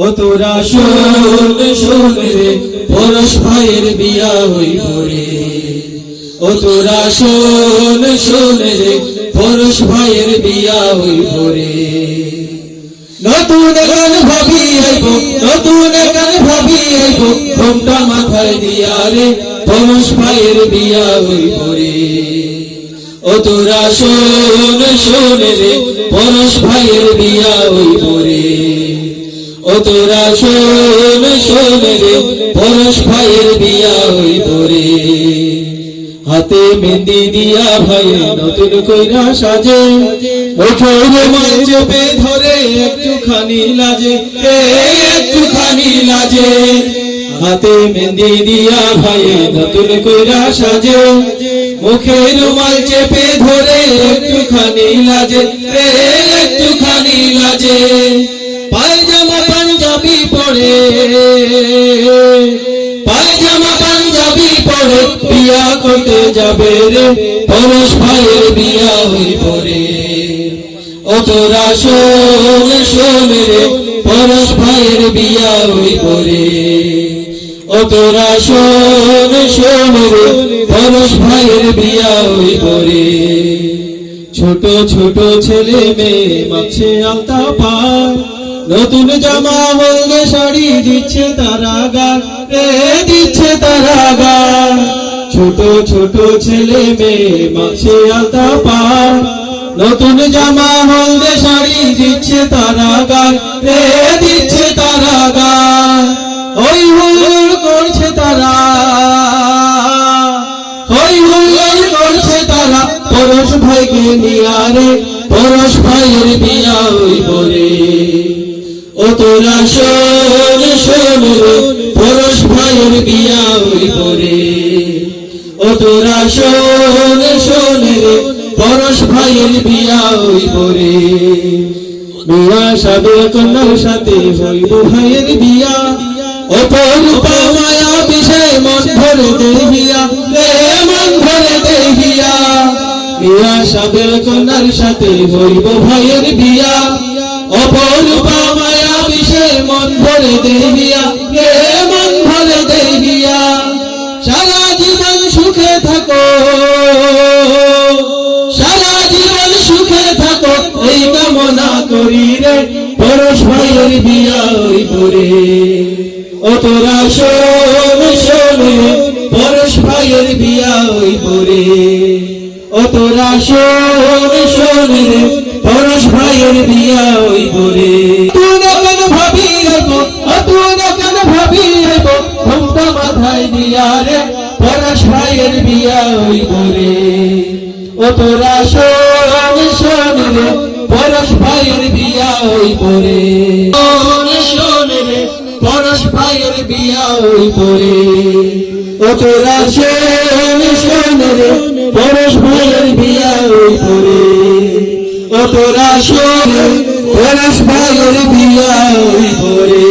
ও তোরা শোন শোন রে পরশ ভাইয়ের বিয়া হইব রে। ও তোরা শোন শোন রে পরশ ভাইয়ের বিয়া হইব রে। নতুন গান ভাবি আইব, নতুন গান ভাবি আইব, ঘোমটা মাথায় দিয়া রে পরশ ভাইয়ের বিয়া হইব রে। ও তোরা শোন শোন রে পরশ ভাইয়ের বিয়া হইব রে। ও তোরা শোন শোন রে পরশ ভাইয়ের বিয়া হইব রে। হাতে মেহেন্দি দিয়া ভাইয়ে নতুন কইরা সাজে, মুখে রুমাল চেপে ধরে একটুখানি লাজে, একটুখানি লাজে। হাতে মেহেন্দি দিয়া ভাইয়ে নতুন কইরা সাজে, মুখে রুমাল চেপে ধরে একটুখানি লাজে, একটুখানি লাজে। পায়জামা পাঞ্জাবি পরে, পায়জামা পাঞ্জাবি পরে বিয়া করতে যাবে রে পরশ ভাইয়ের বিয়া হইব রে। ও তোরা শোন শোন রে পরশ ভাইয়ের বিয়া হইব রে। ও তোরা শোন শোন রে পরশ ভাইয়ের বিয়া হইব রে। ছোট ছোট ছেলে মেয়ে মাছে আলতা পায়, নতুন জামা হলদে শাড়ি দিচ্ছে তারা গান রে, দিচ্ছে তারা গান। ছোট ছোট ছেলে মেয়ে মাছে আলতা পায়, নতুন জামা হলদে শাড়ি দিচ্ছে তারা গান রে, দিচ্ছে তারা গান। ওই হুল্লোড় করছে তারা, ওই হুল্লোড় করছে তারা পরশ ভাইকে নিয়া রে পরশ ভাইয়ের বিয়া হইব রে। ও তোরা শোন শোন রে পরশ ভাইয়ের বিয়া হইব রে। ও তোরা শোন শোন রে পরশ ভাইয়ের বিয়া হইব রে। বিয়া সাবে কন্যার সাথে হইব ভাইয়ের বিয়া, অপরূপা মায়া বিষয় মন ভরে দেহিয়া রে, মন ভরে দেহিয়া। বিয়া সাবে কন্যার সাথে হইব ভাইয়ের বিয়া, অপরূপা মায়া বিষয় মন ভরে দেহিয়া রে, মন ভরে দেহিয়া। সারা জীবন সুখে থাকো, সারা জীবন সুখে থাকো এই কামনা করি রে পরশ ভাইয়ের বিয়া হইব রে। ও তোরা শোন শোন রে পরশ ভাইয়ের বিয়া হইব রে। ও তোরা শোন শোন রে পরশ ভাইয়ের বিয়া হইব রে। তুই কেন ভাবি আইব, তুই কেন ভাবি আইব, ঘোমটা মাথায় দিয়া রে পরশ ভাইয়ের বিয়া হইব রে। ও তোরা শোন শোন রে পরশ ভাইয়ের বিয়া হইব রে। শোন রে পরশ ভাইয়ের বিয়া হইব রে। ও তোরা শোন শোন রে পরশ ভাইয়ের বিয়া হইব রে। ও তোরা শোন পরশ ভাইয়ের বিয়া হইব রে।